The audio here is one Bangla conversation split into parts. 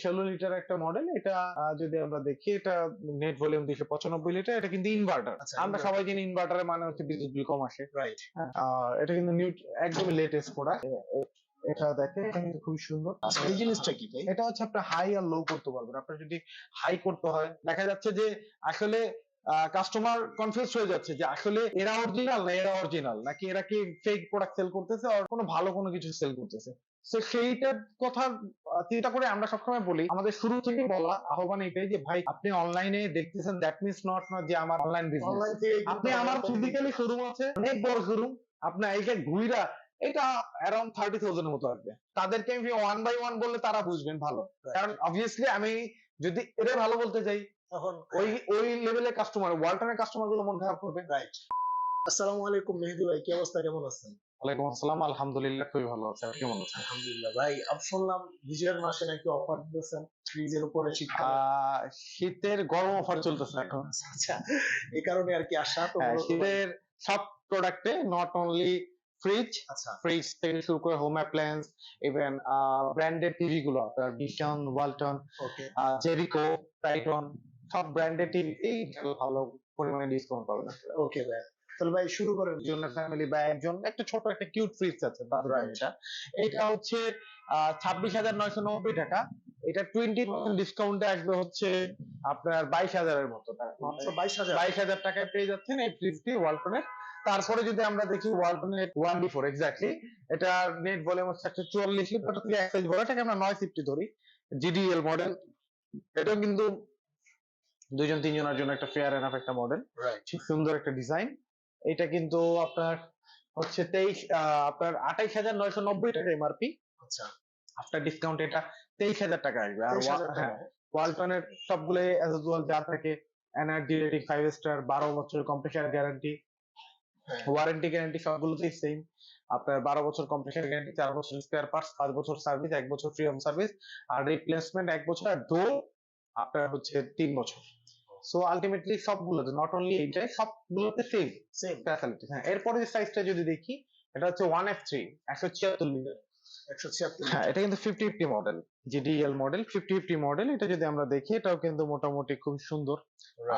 16 লিটার একটা মডেল। এটা যদি আমরা দেখি, এটা নেট ভলিউম 295 লিটার। এটা কিন্তু ইনভার্টার। আমরা সবাই জানি ইনভার্টারের মানে হচ্ছে বিদ্যুৎ বিল কম আসে, রাইট? এটা কিন্তু একদমই লেটেস্ট প্রোডাক্ট। এটা দেখেন, এটা কিন্তু খুবই সুন্দর। এই জিনিসটা কি ভাই? এটা হচ্ছে আপনার হাই আর লো করতে পারবেন। আপনার যদি হাই করতে হয়, দেখা যাচ্ছে যে আসলে কাস্টমার কনফিউজ হয়ে যাচ্ছে যে আসলে এরা অরিজিনাল না এরা অরিজিনাল, নাকি এরা কি ফেক প্রোডাক্ট সেল করতেছে আর কোনো ভালো কোনো কিছু সেল করতেছে। তো সেইটার কথা চিন্তা করে আমরা সবসময় বলি, আমাদের শুরু থেকে বলা আহ্বান এটাই যে ভাই, আপনি অনলাইনে দেখতেছেন, দ্যাট মিনস নট যে আমার অনলাইন বিজনেস। আপনি আমার ফিজিক্যালি শোরুম আছে, অনেক বড় শোরুম, আপনার এইটা ঘুইরা এটা অ্যারাউন্ড 30,000 এর মতো আসবে। তাদেরকে আমি ওয়ান বাই ওয়ান বললে তারা বুঝবেন ভালো, কারণ অবভিয়াসলি আমি যদি এটা ভালো বলতে চাই তখন ওই লেভেলের কাস্টমার, ওয়ালটনের কাস্টমার গুলো মন খারাপ করবে, রাইট? আসসালামু আলাইকুম মেহেদী ভাই, কি অবস্থা, কেমন আছেন? ওয়ালাইকুম আসসালাম, আলহামদুলিল্লাহ খুবই ভালো আছে। আপনি কেমন আছেন? আলহামদুলিল্লাহ ভাই, শুনলাম বিজয়ের মাসে নাকি অফার দিয়েছেন ফ্রিজের উপরে শীতকালে। শীতের গরম অফার চলতেছে এখন। আচ্ছা, এই কারণে আর কি আসা তো। শীতের সব প্রোডাক্টে, নট অনলি ফ্রিজ, ফ্রিজ থেকে শুরু করে home appliance, even branded TV গুলো, আপনার বিশন, ওয়ালটন, জেরিকো, টাইটন, সব ব্র্যান্ডেড টিভি এই ভালো পরিমাণে ডিসকাউন্ট পাবেন। ওকে ভাই, তাহলে ভাই শুরু করেন। জন্য ফ্যামিলি বা একজন একটা ছোট একটা কিউট ফ্রিজ আছে, এটা হচ্ছে 26,990 টাকা। এটা 20% ডিসকাউন্টে আসবে হচ্ছে আপনার 22,000 মতো টাকা। 22,000 টাকায় পেয়ে যাচ্ছেন এই ফ্রিজটি ওয়ালটনের। তারপরে যদি আমরা দেখি ওয়ালটনের 1B4 এক্স্যাক্টলি, এটা নেট ভলিউম হচ্ছে 144 লিটার, এক সাইজ বড়, এটাকে আমরা 950 ধরি, জিডিএল মডেল। এটা কিন্তু 2-3 জনের জন্য একটা ফেয়ার এনাফ একটা মডেল, ঠিক সুন্দর একটা ডিজাইন। এটা কিন্তু আপনার হচ্ছে 28,990 টাকা এমআরপি। আচ্ছা, আফটার ডিসকাউন্ট এটা 23,000 টাকা আসবে। আর ওয়ালটনের সবগুলো অ্যাজ ইউজুয়াল যা থাকে, এনার্জি রেটিং 5 স্টার, 12 বছর কম্প্রেসার গ্যারান্টি, ওয়ারেন্টি গ্যারান্টি সবগুলোতেই সেম। আপনার 12 বছর কম্প্রেসার গ্যারান্টি, 4 বছর স্পেয়ার পার্টস, 5 বছর সার্ভিস, 1 বছর ফ্রি হোম সার্ভিস, আর রিপ্লেসমেন্ট 1 বছর, আর ডো আপনার হচ্ছে 3 বছর। সো আলটিমেটলি সবগুলোতে, নট অনলি এইটাই, সবগুলোতে সেম ফ্যাসিলিটি। হ্যাঁ, এরপরে যে সাইজটা যদি দেখি, এটা হচ্ছে 1F3 176 লিটার। 176, হ্যাঁ, এটা কিন্তু 5050 মডেল, জিডিএল মডেল, 5050 মডেল। এটা যদি আমরা দেখি, এটাও কিন্তু মোটামুটি খুব সুন্দর।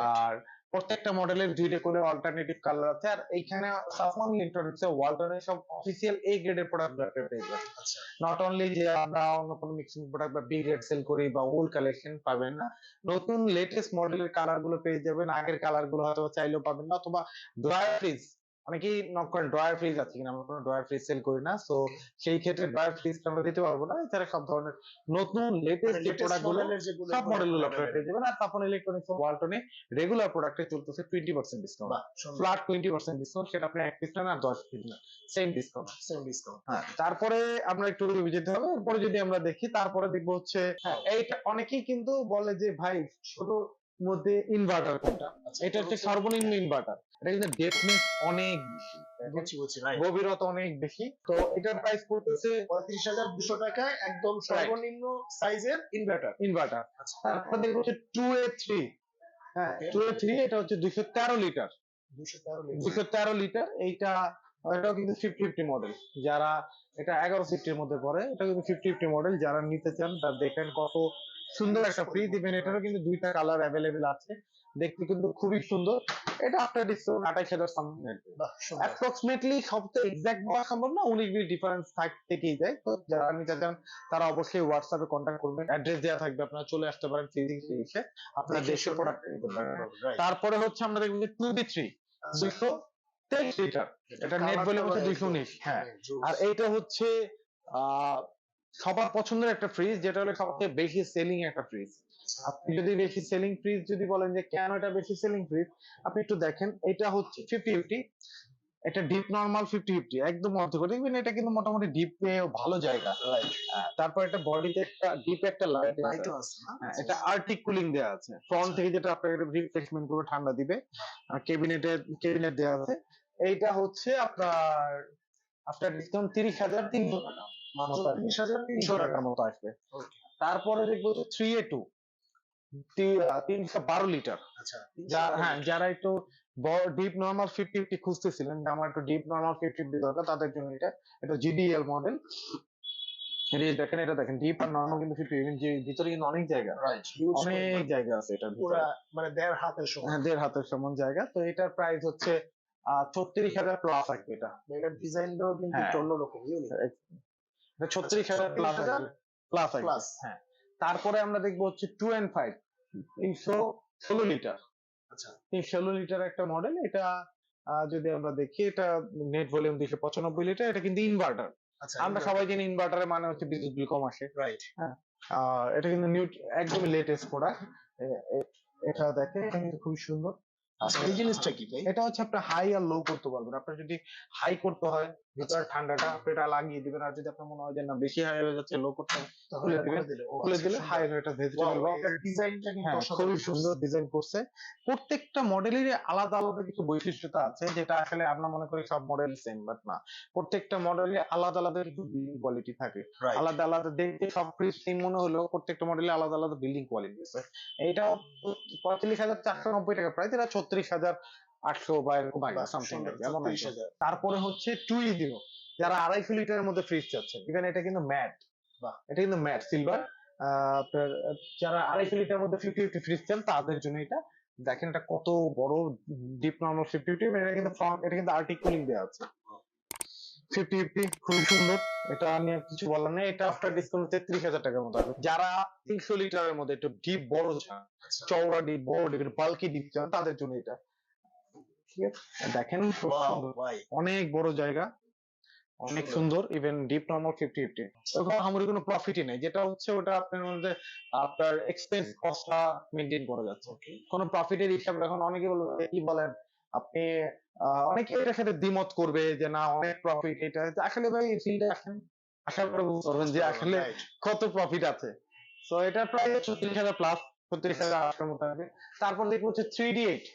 আর প্রত্যেকটা মডেলের দুইটা করে অল্টারনেটিভ কালার আছে। আর এইখানে সাফওয়ান ইলেকট্রনিক্স এ ওয়ালটনের সব অফিসিয়াল এ গ্রেডের প্রোডাক্ট পেয়ে যাবেন। নট অনলি যে আমরা অন্য কোনো মিক্সিং প্রোডাক্ট বা বি গ্রেড সেল করি বা ওল্ড কালেকশন পাবেন না, নতুন লেটেস্ট মডেলের কালার গুলো পেয়ে যাবেন। আগের কালার গুলো হয়তো চাইলেও পাবেন না। অথবা ড্রয়ার ফ্রিজ, অনেকেই নক করেন ড্রয়ার ফ্রিজ আছে কিনা, আমরা কোনো ড্রয়ার ফ্রিজ সেল করি না, সো সেই ক্ষেত্রে ড্রয়ার ফ্রিজ আমরা দিতে পারবো না। এছাড়া সব ধরনের নতুন লেটেস্ট যে প্রোডাক্ট গুলো, সব মডেল গুলো আপনারা পেয়ে যাবেন। আর সাফওয়ান ইলেকট্রনিক্স ওয়ালটনে রেগুলার প্রোডাক্টে চলতেছে 20% ডিসকাউন্ট, ফ্ল্যাট 20% ডিসকাউন্ট। সেটা আপনি 1 পিস নেন আর 10 পিস নেন, সেম ডিসকাউন্ট। হ্যাঁ, তারপরে আমরা একটু যেতে হবে। এরপরে যদি আমরা দেখি, তারপরে দেখবো হচ্ছে, হ্যাঁ, এইটা অনেকেই কিন্তু বলে যে ভাই ছোট মধ্যে ইনভার্টার কোনটা। এটা হচ্ছে সর্বনিম্ন ইনভার্টার। এটা কিন্তু ডেপথনেস অনেক বেশি, গভীরতা অনেক বেশি। তো এটার প্রাইস পড়তেছে 35,200 টাকায়, একদম সর্বনিম্ন সাইজের ইনভার্টার। তারপর দেখবো হচ্ছে 2A3। হ্যাঁ, 2A3 এটা হচ্ছে 213 লিটার। 213 লিটার। এটাও কিন্তু 5050 মডেল। যারা, এটা 1150 এর মধ্যে পড়ে, এটা কিন্তু 5050 মডেল। যারা নিতে চান তারা দেখেন কত সুন্দর একটা ফ্রিজ। ইভেন এটারও কিন্তু দুইটা কালার অ্যাভেলেবেল আছে, দেখতে কিন্তু খুবই সুন্দর। এটা আফটার ডিসকাউন্ট 28,000 সামথিং। অ্যাপ্রক্সিমেটলি সব তো এক্সাক্ট বলা সম্ভব না, 19-20 ডিফারেন্স থেকেই যায়। তো যারা নিতে চান তারা অবশ্যই হোয়াটসঅ্যাপে কন্ট্যাক্ট করবেন, অ্যাড্রেস দেওয়া থাকবে, আপনারা চলে আসতে পারেন ফিজিক্যালি এসে আপনার দেশের প্রোডাক্ট নিতে পারেন। তারপরে হচ্ছে আমরা দেখব যে 2B3 223 লিটার। এটা নেট ভলিউম হচ্ছে 219। হ্যাঁ, আর এইটা হচ্ছে সবার পছন্দের একটা ফ্রিজ, যেটা হলো সবচেয়ে বেশি সেলিং একটা ফ্রিজ। আপনি যদি বেশি সেলিং ফ্রিজ যদি বলেন যে কেন এটা বেশি সেলিং ফ্রিজ, আপনি একটু দেখেন। এটা হচ্ছে 5050, এটা ডিপ নরমাল 5050 একদম মধ্যে দেখবেন। এটা কিন্তু মোটামুটি ডিপ ভালো জায়গা। তারপর এটা বডিতে একটা ডিপ একটা লাইট আছে। এটা আর্টিক কুলিং দেওয়া আছে ফ্রন্ট থেকে, যেটা আপনাকে রিফ্রেশমেন্ট করে ঠান্ডা দিবে। আর কেবিনেট দেওয়া আছে। এইটা হচ্ছে আপনার আফটার ডিসকাউন্ট 30,300 টাকা, মাত্র 30,300 টাকার মতো আসবে। তারপরে দেখবো 3A2 312 লিটার। হ্যাঁ, যারা একটু ডিপ নরমাল 5050 খুঁজতেছিলেন, আমার একটু ডিপ নরমাল 5050 দরকার, তাদের জন্য এটা জিডিএল মডেল। দেখেন, এটা দেখেন ডিপ আর নরমাল কিন্তু 50, ইভেন যে ভিতরে কিন্তু অনেক জায়গা, রাইট, অনেক জায়গা আছে এটার পুরা ভিতরে। মানে 1.5 হাতের সমান। হ্যাঁ, 1.5 হাতের সমান জায়গা। তো এটার প্রাইস হচ্ছে 36,000 প্লাস আসবে এটা। এটার ডিজাইনটাও কিন্তু হ্যাঁ, একটু অন্যরকম, ইউনিক। এটা 36,000 প্লাস 36,000 আসবে, প্লাস আসবে। প্লাস। হ্যাঁ, তারপরে আমরা দেখবো হচ্ছে 2 and 5 316 লিটার। আচ্ছা, 316 লিটার একটা মডেল। এটা যদি আমরা দেখি, এটা নেট ভলিউম 295 লিটার। এটা কিন্তু ইনভার্টার। আচ্ছা, আমরা সবাই জানি ইনভার্টারের মানে হচ্ছে বিদ্যুৎ বিল কম আসে। রাইট। হ্যাঁ, এটা কিন্তু একদমই লেটেস্ট প্রোডাক্ট। এটা দেখেন, এটা কিন্তু খুবই সুন্দর। আচ্ছা, এই জিনিসটা কি ভাই? এটা হচ্ছে আপনি হাই আর লো করতে পারবেন। আপনার যদি হাই করতে হয়, ভিতরে ঠান্ডাটা আপনি এটা লাগিয়ে দিবেন। আর যদি আপনার মনে হয় যে না বেশি হাই হয়ে যাচ্ছে, লো করতে হবে, তাহলে খুলে দিবেন। খুলে দিলে হাই এটা ভেজিটেবল বা ডিজাইনটা কিন্তু হ্যাঁ, অসাধারণ। খুবই সুন্দর ডিজাইন করছে। প্রত্যেকটা মডেলেরই আলাদা আলাদা কিছু বৈশিষ্ট্যতা আছে, যেটা আসলে আমরা মনে করি সব মডেল সেম, বাট না। প্রত্যেকটা মডেলে আলাদা আলাদা কিছু বিল্ডিং কোয়ালিটি থাকে। রাইট। আলাদা আলাদা দেখতে সব ফ্রিজ সেম মনে হলেও প্রত্যেকটা মডেলে আলাদা আলাদা বিল্ডিং কোয়ালিটি আছে। এইটা 45,490 টাকা প্রাইস, এটা 36,800 বা এরকম সামথিং, এমন। তারপরে হচ্ছে 2E0, যারা 250 লিটারের মধ্যে ফ্রিজ চাচ্ছেন। ইভেন এটা কিন্তু ম্যাট, এটা কিন্তু ম্যাট সিলভার। আপনার যারা 250 লিটারের মধ্যে 50-50 ফ্রিজ চান তাদের জন্য এটা। দেখেন এটা কত বড়, ডিপ নরমাল 50-50। এটা কিন্তু ফ্রন্ট, এটা কিন্তু আর্টিক কুলিং দেওয়া আছে। 50-50 খুবই সুন্দর, এটা নিয়ে কিছু বলার নেই। এটা আফটার ডিসকাউন্ট 33,000 টাকার মতো আসবে। যারা 300 লিটারের মধ্যে একটু ডিপ বড় চান, চওড়া ডিপ, বড় ডিপ, বাল্কি ডিপ চান, তাদের জন্য এটা। ঠিক আছে, দেখেন খুব সুন্দর, অনেক বড় জায়গা, অনেক সুন্দর। ইভেন ডিপ নরমাল 50-50 ওরকম আহামরি কোনো প্রফিটই নেই। যেটা হচ্ছে ওটা আপনার মধ্যে আপনার এক্সপেন্স কস্টটা মেনটেন করা যাচ্ছে, কোনো প্রফিটের হিসাব। এখন অনেকে বলবে কি বলেন আপনি, অনেকে এটার সাথে দ্বিমত করবে যে না অনেক প্রফিট। এটা আসলে ভাই ফিল্ডে আসেন, আশা করে বুঝতে পারবেন যে আসলে কত প্রফিট আছে। তো এটা প্রায় 36,000 প্লাস, 36,800 মতো হবে। তারপর দেখবো হচ্ছে 3D8,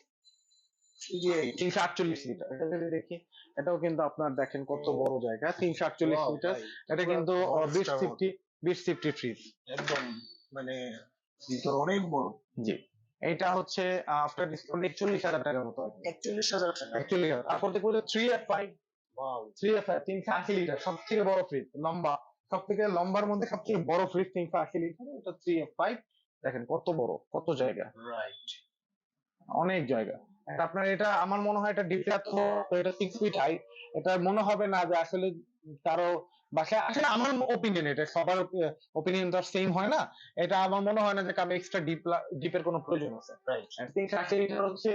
348 লিটার। এটা যদি দেখি, এটাও কিন্তু আপনার দেখেন কত বড় জায়গা, 348 লিটার। এটা কিন্তু 20-50 ফ্রিজ একদম, মানে ভিতর অনেক বড়। জি, এটা হচ্ছে আফটার ডিসকাউন্ট 41,000 টাকার মতো। 41,000 টাকা। 41,000। তারপর দেখবো 3F5, 3F5 380 লিটার, সব থেকে বড় ফ্রিজ, লম্বা, সব থেকে লম্বার মধ্যে সবথেকে বড় ফ্রিজ, 380 লিটার। এটা 3F5, দেখেন কত বড়, কত জায়গা, রাইট, অনেক জায়গা। আপনার এটা আমার মনে হয় এটা ডিপ্লাত, তো এটা 6 ফিট হাই। এটা মনে হবে না যে আসলে কারো বাসায়, আসলে আমার ওপিনিয়ন, এটা সবার ওপিনিয়ন তো সেম হয় না। এটা আমার মনে হয় না যে কারো এক্সট্রা ডিপের কোনো প্রয়োজন আছে। রাইট। 380 লিটার হচ্ছে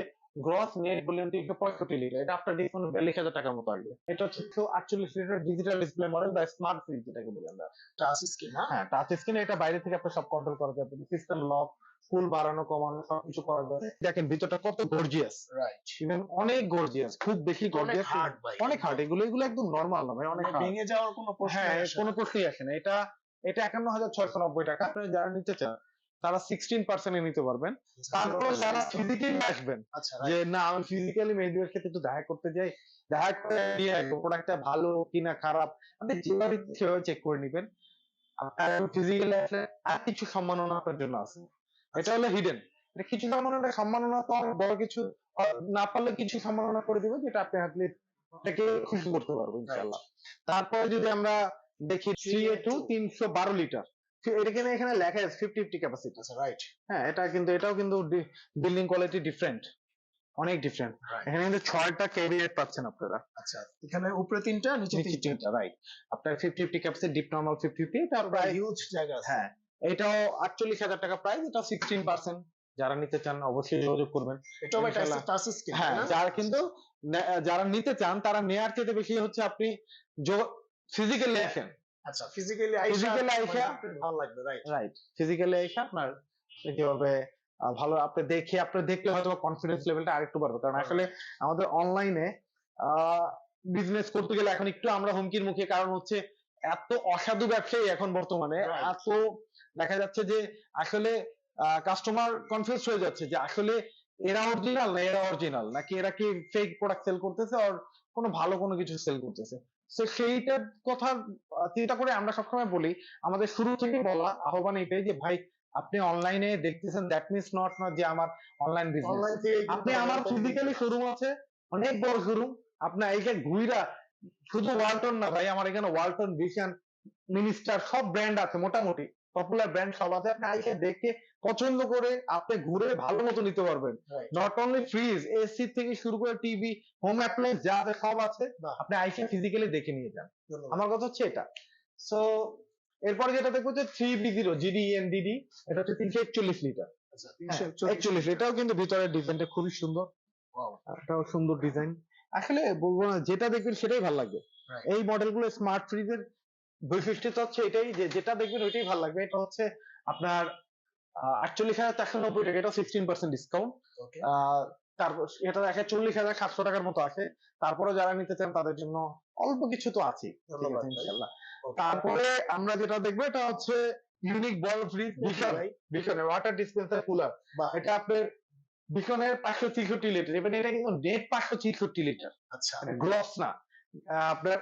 গ্রস, নেট ভলিউম 365 লিটার। এটা আপনার ডিসকাউন্ট 42,000 টাকার মতো আসবে। এটা হচ্ছে 148 লিটার ডিজিটাল ডিসপ্লে মডেল বা স্মার্ট ফ্রিজ যেটাকে বলি আমরা। টাচ স্ক্রিন, হ্যাঁ, টাচ স্ক্রিন। এটা বাইরে থেকে আপনি সব কন্ট্রোল করা যাবে, সিস্টেম লক, ফুল বাড়ানো কমানো সবকিছু করা যাবে। দেখেন ভিতরটা কত গর্জিয়াস, রাইট, ইভেন অনেক গর্জিয়াস, খুব বেশি গর্জিয়াস, অনেক হার্ড। এগুলো একদম নরমাল না ভাই, অনেক ভেঙে যাওয়ার কোনো প্রশ্ন হ্যাঁ, কোনো প্রশ্নই আসে না। এটা 51,690 টাকা। আপনি যারা নিতে চান তারা 16% নিতে পারবেন। তারপরে যারা ফিজিক্যালি আসবেন, যে না আমি ফিজিক্যালি মেহেদীর ক্ষেত্রে একটু দেখা করতে যাই, দেখা করে নিয়ে আসবো, প্রোডাক্টটা ভালো কিনা খারাপ আপনি যেভাবে সেভাবে চেক করে নিবেন। আপনার ফিজিক্যালি আসলে আর কিছু সম্মাননা আপনার জন্য আছে। এটা হলো হিডেন। এটা কিছু সম্মাননা, সম্মাননা তো অনেক বড় কিছু, না পারলে কিছু সম্মাননা করে দিবেন, যেটা আপনি আপনাকে খুশি করতে পারবো ইনশাআল্লাহ। তারপরে যদি আমরা দেখি 3A2 312 লিটার, এখানে লেখা আছে 50-50 ক্যাপাসিটি। রাইট। হ্যাঁ, এটাও কিন্তু বিল্ডিং কোয়ালিটি ডিফারেন্ট, অনেক ডিফারেন্ট। এখানে কিন্তু 6টা ক্যাবিনেট পাচ্ছেন আপনারা। আচ্ছা, এখানে উপরে 3টা, নিচে 3টা। রাইট। আপনার 50-50 ক্যাপাসিটি, ডিপ নরমাল 50-50। এটা প্রায় হিউজ জায়গা আছে। হ্যাঁ, এটাও 48,000 টাকা প্রাইস। এটা 16%। যারা নিতে চান অবশ্যই যোগাযোগ করবেন। এটাও ভাই টাচ স্ক্রিন। হ্যাঁ, যারা নিতে চান তারা নেয়ার চেয়ে বেশি হচ্ছে আপনি ফিজিক্যালি আসেন। আচ্ছা, ফিজিক্যালি আইসা ভালো লাগবে। রাইট, ফিজিক্যালি আইসা আপনার কি হবে, ভালো আপনি দেখলে হয়তো কনফিডেন্স লেভেলটা আরেকটু বাড়বে। কারণ আসলে আমাদের অনলাইনে বিজনেস করতে গেলে এখন একটু আমরা হুমকির মুখে। কারণ হচ্ছে এত অসাধু ব্যবসায়ী এখন বর্তমানে, এত দেখা যাচ্ছে যে আসলে কাস্টমার কনফিউজ হয়ে যাচ্ছে যে আসলে এরা অরিজিনাল নাকি এরা কি ফেক প্রোডাক্ট সেল করতেছে, আর কোনো ভালো কোনো কিছু সেল করতেছে। তো সেইটার কথা চিন্তা করে আমরা সবসময় বলি, আমাদের শুরু থেকে বলা আহ্বান এটাই যে ভাই আপনি অনলাইনে দেখতেছেন, দ্যাট মিনস নট যে আমার অনলাইন বিজনেস। আপনি আমার ফিজিক্যালি শোরুম আছে, অনেক বড় শোরুম। আপনার এইখানে ঘুইরা শুধু ওয়ালটন না ভাই, আমার এখানে ওয়ালটন, ভিশন, মিনিস্টার সব ব্র্যান্ড আছে, মোটামুটি পপুলার ব্র্যান্ড সব আছে। আপনি আইসে দেখে পছন্দ করে আপনি ঘুরে ভালো মতো নিতে পারবেন। নট অনলি ফ্রিজ, এসি থেকে শুরু করে টিভি, হোম অ্যাপ্লায়েন্স যা আছে সব আছে, আপনি আইসে ফিজিক্যালি দেখে নিয়ে যান। আমার কথা হচ্ছে এটা। সো এরপরে যেটা দেখবো যে 3B0 GDENDD, এটা হচ্ছে 341 লিটার। আচ্ছা, 41, এটাও কিন্তু ভিতরের ডিজাইনটা খুবই সুন্দর, এটাও সুন্দর ডিজাইন। আসলে বলবো না, যেটা দেখবেন সেটাই ভালো লাগবে। এই মডেলগুলো স্মার্ট ফ্রিজের বৈশিষ্ট্য হচ্ছে এটাই যে যেটা দেখবেন ওইটাই ভালো লাগবে। এটা হচ্ছে আপনার 48,490 টাকা, এটা 16% ডিসকাউন্ট। তারপর এটা দেখে 40,700 টাকার মতো আসে। তারপরে যারা নিতে চান তাদের জন্য অল্প কিছু তো আছে, ইনশাআল্লাহ। তারপরে আমরা যেটা দেখবো এটা হচ্ছে ইউনিক বল ফ্রিজ বিশনের ওয়াটার ডিসপেন্সার কুলার। এটা আপনার বিশনের 563 লিটার, এবার এটা কিন্তু নেট 563 লিটার। আচ্ছা, গ্লস না। আপনার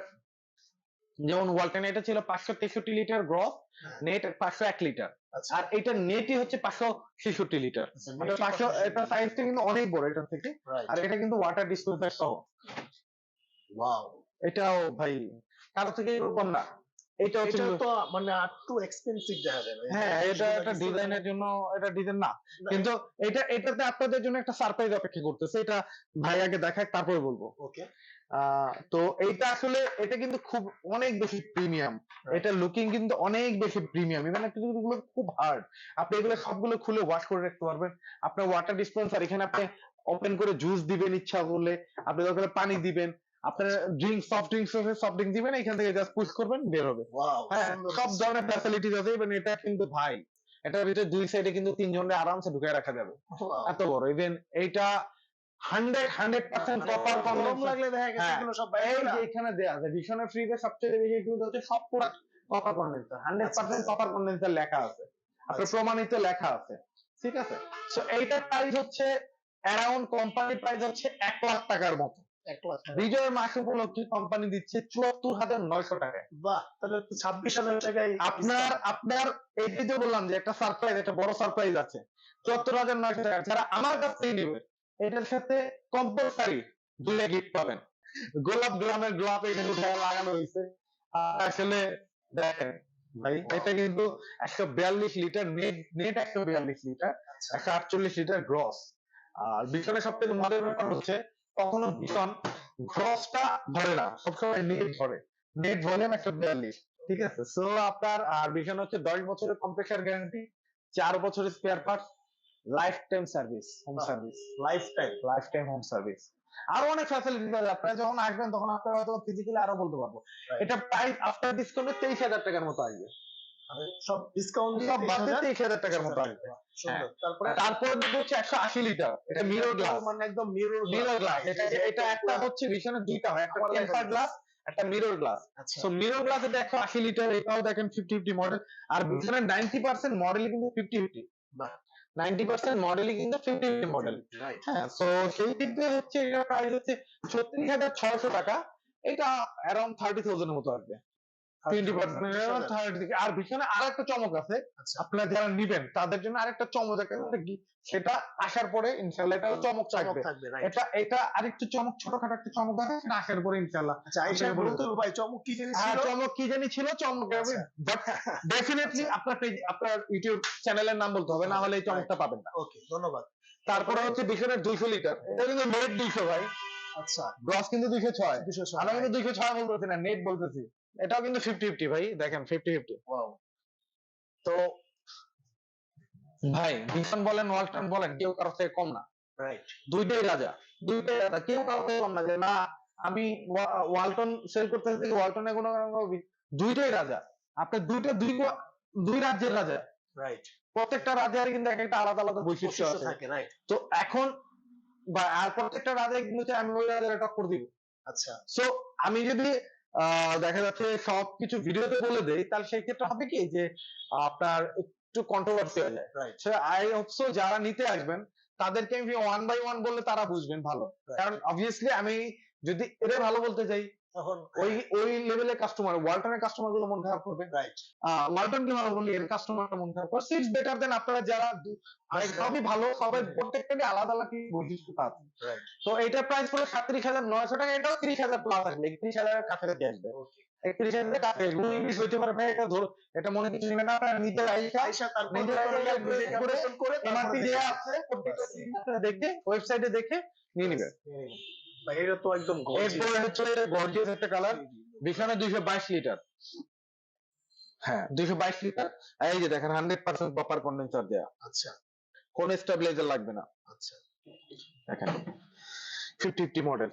যেমন ওয়ালটন এটা ছিল 563 লিটার গ্রস, নেট 501 লিটার, আর এটা নেটই হচ্ছে 566 লিটার। এটা সাইজটা কিন্তু অনেক বড় এটা থেকে, আর এটা কিন্তু ওয়াটার ডিসপেন্সার সহ। ওয়াও, এটাও ভাই কারো থেকে কম না। এটা হচ্ছে তো মানে একটু এক্সপেন্সিভ দেখা যায়। হ্যাঁ, এটা একটা ডিজাইনের জন্য, এটা ডিজাইন না, কিন্তু এটাতে আপনাদের জন্য একটা সারপ্রাইজ অপেক্ষা করতেছে। এটা ভাই আগে দেখাক তারপরে বলবো। ওকে। তো এইটা আসলে এটা কিন্তু খুব অনেক বেশি প্রিমিয়াম, এটা লুকিং কিন্তু অনেক বেশি প্রিমিয়াম, ইভেন এগুলো খুব হার্ড। আপনি এগুলো সবগুলো খুলে ওয়াশ করে রাখতে পারবেন। আপনার ওয়াটার ডিসপেন্সার, এখানে আপনি ওপেন করে জুস দিবেন ইচ্ছা করলে, আপনি দরকার পানি দিবেন, আপনার সফট ড্রিঙ্কস দিবেন, এখান থেকে জাস্ট পুশ করবেন বের হবে। হ্যাঁ, সব ধরনের ফ্যাসিলিটিস আছে। ইভেন এটা কিন্তু ভাই, এটার ভিতরে দুই সাইডে কিন্তু 3 জনের আরামসে ঢুকায় রাখা যাবে, এত বড়। ইভেন এইটা 100% কপার কন্ডেন্স লাগলে দেখা গেছে এগুলো সব এই যে এখানে দেয়া আছে ভিশনের ফ্রিজে সবচেয়ে বেশি ইউজ হচ্ছে সব product copper condenser, 100% copper condenser লেখা আছে, আপনার প্রমাণিত লেখা আছে, ঠিক আছে। সো এইটার প্রাইস হচ্ছে অ্যারাউন্ড, কোম্পানি প্রাইস হচ্ছে 1 লাখ টাকার মতো। 1 লাখ বিজয়ের মাস উপলক্ষে কোম্পানি দিচ্ছে 74,900 টাকায়। বাহ, তাহলে তো 26,000 টাকায় আপনার এই যে বললাম যে একটা সারপ্রাইজ, একটা বড় সারপ্রাইজ আছে। 74,900 টাকা যারা আমার কাছ থেকে নেবে, এটার সাথে কম্পালসারি 2টা গিফট পাবেন। গোলাপ গ্রামের গোলাপ এখানে লাগানো হয়েছে। আসলে দেখেন ভাই, এটা কিন্তু 142 litre net 142 litre, 148 litre gross. আর বিশনের সবথেকে মজার ব্যাপার হচ্ছে কখনো বিশন গ্রসটা ধরে না, সবসময় নেট ধরে। নেট ভলিউম 142, ঠিক আছে। সো আপনার আর বিশন হচ্ছে 10 বছরের কম্প্রেসার গ্যারান্টি, 4 বছরের spare parts, life time service, home service, life time home service. আরো অনেক ফ্যাসিলিটি আছে। আপনারা যখন আসবেন তখন আপনারা হয়তো ফিজিক্যালি আরো বলতে পারবো। এটা প্রাইস আফটার ডিসকাউন্টে 23,000 টাকার মতো আসবে, সব ডিসকাউন্ট সব বাদে 23,000 টাকার মতো আসবে। তারপরে দেখবো হচ্ছে 180 লিটার, এটা মিরর গ্লাস, মানে একদম মিরর গ্লাস। এটা একটা হচ্ছে ভীষণ দুইটা হয়, একটা টেম্পার গ্লাস, একটা mirror glass. So mirror glass এটা 180 লিটার, এটাও দেখেন 50-50 মডেল, আর ভীষণের 90% মডেলই কিন্তু 50-50, 90% মডেলই কিন্তু 50-50 মডেল। হ্যাঁ, সো সেই দিক দিয়ে হচ্ছে এটা প্রাইস হচ্ছে 36,600 টাকা, এটা অ্যারাউন্ড 30,000 এর মতো আসবে। 20%। আর পিছনে আরেকটা চমক আছে, আপনারা যারা নিবেন তাদের জন্য আরেকটা চমক আছে, সেটা আসার পরে ইনশাআল্লাহ এটা চমক থাকবে। এটা আরেকটু চমক, ছোটখাটো একটা চমক আছে, সেটা আসার পরে ইনশাআল্লাহ। আচ্ছা, আয়েশা বলতো ভাই চমক কি জানি ছিল? চমক কি জানি ছিল, চমক ডেফিনেটলি আপনার ইউটিউব চ্যানেলের নাম বলতে হবে, না হলে এই চমকটা পাবেন না। ওকে, ধন্যবাদ। তারপরে হচ্ছে বিশনের 200 লিটার, এটা কিন্তু নেট 200 ভাই। আচ্ছা, গ্রস কিন্তু 206, আমরা কিন্তু 206 বলতেছি না, নেট বলতেছি। এটাও কিন্তু 50-50 ভাই, দেখেন 50-50। তো ভাই ভিশন বলেন, ওয়ালটন বলেন, কেউ কারো থেকে কম না। দুইটাই রাজা, কেউ কারো থেকে কম না যে না আমি ওয়ালটন সেল করতেছি, ওয়ালটনে কোনো, দুইটাই রাজা। আপনি দুই রাজ্যের রাজা, প্রত্যেকটা রাজ্যের কিন্তু এক একটা আলাদা আলাদা বৈশিষ্ট্য থাকে। তো এখন আর প্রত্যেকটা রাজা কিন্তু আমি ওই রাজার টক্কর দিব। আচ্ছা, সো আমি যদি দেখা যাচ্ছে সবকিছু ভিডিওতে বলে দেই, তাহলে সেই ক্ষেত্রে হবে কি যে আপনার একটু কন্ট্রোভার্সি হয়ে যায়। আই হোপসো যারা নিতে আসবেন তাদেরকে আমি 1 বাই 1 বললে তারা বুঝবেন ভালো, কারণ অবভিয়াসলি আমি যদি এদের ভালো বলতে যাই তখন ওই লেভেলের কাস্টমার, ওয়ালটনের কাস্টমার গুলো মন খারাপ করবে। ওয়ালটনকে ভালো বললে এর কাস্টমারটা মন খারাপ করবে। ইটস বেটার দেন আপনারা যারা সবই ভালো, সবাই প্রত্যেকটারই আলাদা আলাদা বৈশিষ্ট্য আছে। তো এইটার প্রাইস পড়ে 37,900 টাকা, এটাও 30,000 প্লাস আসবে, 30,000 এর কাছাকাছি আসবে। 31,000 টাকা ইংলিশ হইতে পারে ভাই, এটা ধরো, এটা মনে কিছু নেবেন না, আপনারা নিজের আইসা তারপর নিজের নিজে ক্যালকুলেশন করে এমআরপি তারপরে দেয়া আছে, আপনারা দেখে ওয়েবসাইটে দেখে নিয়ে নেবেন। ভাই এটা তো একদম এরপরে হচ্ছে গর্জিয়াস একটা কালার, বিছানা 222 লিটার। হ্যাঁ 222 লিটার। এই যে দেখেন 100% কপার কন্ডেন্সার দেয়া, আচ্ছা কোন স্টেবিলাইজার লাগবে না। আচ্ছা দেখেন 5050 মডেল।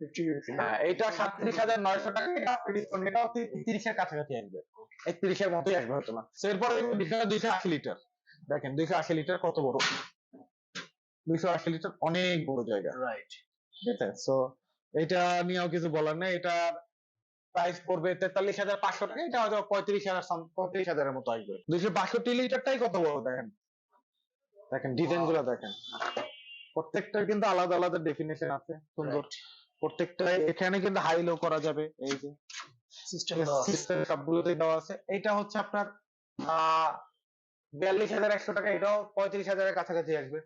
50 হ্যাঁ এটা 37,900 টাকা, এটা ডিসকাউন্ট, এটা 30 এর কাছাকাছি আসবে, 31 এর মতোই আসবে হয়তো না। তো এরপরে বিছানা 280 লিটার, দেখেন 280 লিটার কত বড়, 280 লিটার অনেক বড় জায়গা, রাইট। ঠিক আছে। সো এটা নিয়েও কিছু বলার নেই, এটা প্রাইস পড়বে 43,500 টাকা, এটা হয়তো 35,000 এর মতো আসবে। 262 লিটারটাই কত বড় দেখেন, দেখেন ডিজাইন গুলো দেখেন, প্রত্যেকটার কিন্তু আলাদা আলাদা ডেফিনেশন আছে, সুন্দর প্রত্যেকটাই। এখানে কিন্তু হাই লো করা যাবে, এই যে সিস্টেম সবগুলোতেই দেওয়া আছে। এটা হচ্ছে আপনার 42,100 টাকা, এটাও 35,000 এর কাছাকাছি আসবে।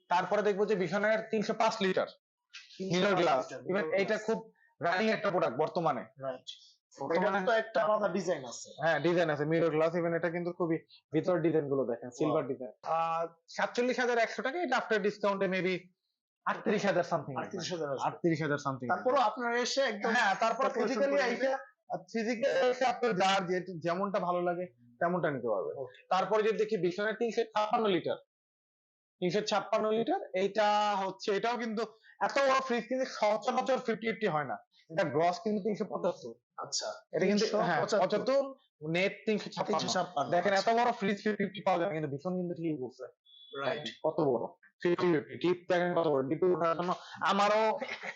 তারপরে দেখবো যে বিছানার 305 লিটার মিরর গ্লাস, ইভেন এটা খুব রানিং একটা প্রোডাক্ট বর্তমানে। বর্তমানে তো একটা আলাদা ডিজাইন আছে। হ্যাঁ ডিজাইন আছে মিরর গ্লাস, ইভেন এটা কিন্তু খুবই ভিতর ডিজাইন গুলো দেখেন, সিলভার ডিজাইন। 47,100 টাকা, এটা আফটার ডিসকাউন্টে মেবি 38,000 সামথিং, 38,000 সামথিং। তারপরও আপনারা এসে একদম, হ্যাঁ তারপর ফিজিক্যালি এসে আপনার যার যেমনটা ভালো লাগে তেমনটা নিতে পারবে। তারপরে যদি দেখি বিছানার 356 লিটার, 356 লিটার, এইটা হচ্ছে, এটাও কিন্তু এত বড় ফ্রিজ কিন্তু সচরাচর 50-80 হয় না, এটা গ্রস কিন্তু 375। আচ্ছা এটা কিন্তু হ্যাঁ 75, নেট 356। দেখেন এত বড় ফ্রিজ 50-50 পাওয়া যায়, কিন্তু ভীষণ কিন্তু ঠিক বলছে, রাইট। কত বড় 50-50 টিপ দেখেন কত বড়, ডিপে ওঠার জন্য আমারও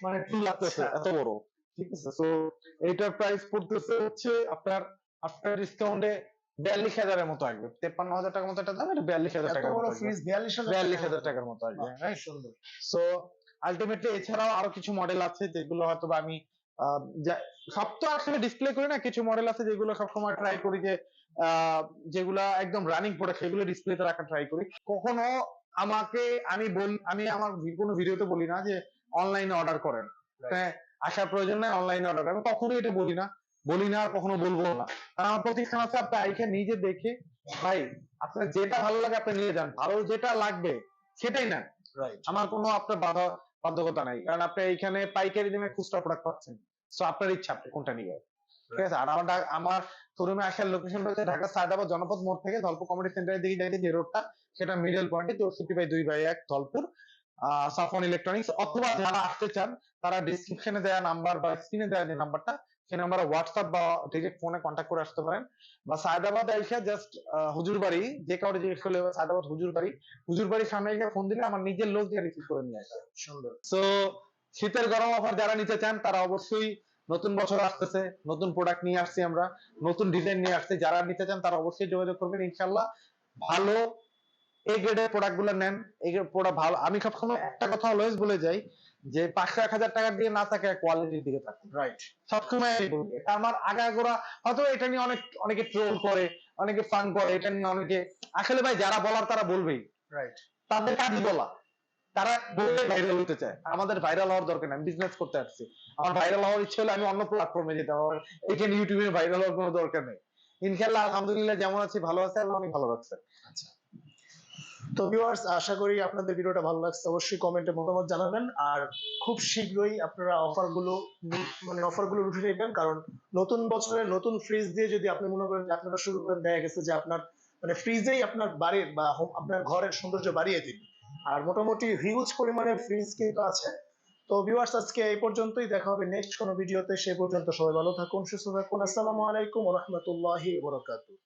মানে চুল লাগতেছে এত বড়, ঠিক আছে। তো এইটার প্রাইস পড়তেছে হচ্ছে আপনার আফটার ডিসকাউন্টে 42,000 এর মতো আসবে, 53,000 টাকার মতো একটা দাম, এটা 42,000 টাকার মতো আসবে, 42,000 টাকার মতো আসবে। হ্যাঁ সুন্দর। সো আলটিমেটলি এছাড়াও আরো কিছু মডেল আছে যেগুলো হয়তো আমি সব তো আসলে ডিসপ্লে করি না, কিছু মডেল আছে যেগুলো সবসময় ট্রাই করি যে যেগুলা একদম রানিং প্রোডাক্ট সেগুলো ডিসপ্লেতে রাখা ট্রাই করি। কখনো আমি আমার কোনো ভিডিওতে বলি না যে অনলাইনে অর্ডার করেন, হ্যাঁ আসার প্রয়োজন নাই, অনলাইনে অর্ডার, আমি কখনোই এটা বলি না আর কখনো বলবো না। কারণ আমার প্রতিষ্ঠান আছে, আপনি আইকে নিজে দেখে ভাই আপনার যেটা ভালো লাগে আপনি নিয়ে যান, ভালো যেটা লাগবে সেটাই নেন, আমার কোনো আপনার বাধ্যকতা নাই, কারণ আপনি এইখানে পাইকারি দামে খুচরা প্রোডাক্ট পাচ্ছেন, সো আপনার ইচ্ছা আপনি কোনটা নিবেন, ঠিক আছে। আর আমার শোরুমে আসার লোকেশন রয়েছে ঢাকা সায়দাবাদ জনপদ মোড় থেকে ধলপুর কমিউনিটি সেন্টারের দিকে যাইতে যে রোডটা, সেটা মিডল পয়েন্টে 64/2/1 ধলপুর, সাফওয়ান ইলেকট্রনিক্স। অথবা যারা আসতে চান তারা ডেসক্রিপশনে দেওয়া নাম্বার বা স্ক্রিনে দেওয়া যে নাম্বারটা, সেই নাম্বারে হোয়াটসঅ্যাপ বা ডিরেক্ট ফোনে কন্ট্যাক্ট করে আসতে পারেন, বা সায়দাবাদ আইসা জাস্ট হুজুরবাড়ি, যে কাউরে জিজ্ঞেস করলে সায়দাবাদ হুজুরবাড়ির সামনে এসে ফোন দিলে আমার নিজের লোক দিয়ে রিসিভ করে নিয়ে আসবে। সুন্দর। সো শীতের গরম অফার যারা নিতে চান তারা অবশ্যই, নতুন বছর আসতেছে, নতুন প্রোডাক্ট নিয়ে আসছি আমরা, নতুন ডিজাইন নিয়ে আসছি, যারা নিতে চান তারা অবশ্যই যোগাযোগ করবেন ইনশাআল্লাহ। ভালো এই গ্রেডের প্রোডাক্ট গুলো নেন, এই প্রোডাক্ট ভালো। আমি সবসময় একটা কথা অলওয়েজ বলে যাই যে 500-1000 টাকা দিয়ে না থাকে কোয়ালিটির দিকে থাকে, রাইট, সবসময় বলবে। আমার আগাগোড়া হয়তো এটা নিয়ে অনেকে ট্রোল করে, অনেকে ফান করে, এটা নিয়ে অনেকে, আসলে ভাই যারা বলার তারা বলবেই, রাইট, তাদের কাজই বলা, তারা বললে ভাইরাল হতে চায়, আমাদের ভাইরাল হওয়ার দরকার নেই, আমি বিজনেস করতে আসছি, আমার ভাইরাল হওয়ার ইচ্ছে হলে আমি অন্য প্ল্যাটফর্মে যেতে হবে, এখানে ইউটিউবে ভাইরাল হওয়ার কোনো দরকার নেই। ইনশাআল্লাহ আলহামদুলিল্লাহ যেমন আছি ভালো আছে, আল্লাহ অনেক ভালো রাখছে। আচ্ছা, তো ভিউয়ার্স আশা করি আপনাদের ভিডিওটা ভালো লাগছে, অবশ্যই কমেন্টে মতামত জানাবেন, আর খুব শীঘ্রই আপনারা অফারগুলো উঠে নেবেন, কারণ নতুন বছরে নতুন ফ্রিজ দিয়ে যদি আপনি মনে করেন যে আপনারা শুরু করেন, দেখা গেছে যে আপনার মানে ফ্রিজেই আপনার বাড়ির বা আপনার ঘরের সৌন্দর্য বাড়িয়ে দিবে, আর মোটামুটি হিউজ পরিমাণের ফ্রিজ কিন্তু আছে। তো ভিউয়ার্স আজকে এই পর্যন্তই, দেখা হবে নেক্সট কোনো ভিডিওতে, সে পর্যন্ত সবাই ভালো থাকুন, সুস্থ থাকুন, আসসালামু আলাইকুম ওয়া রাহমাতুল্লাহি ওয়া বারাকাতুহু।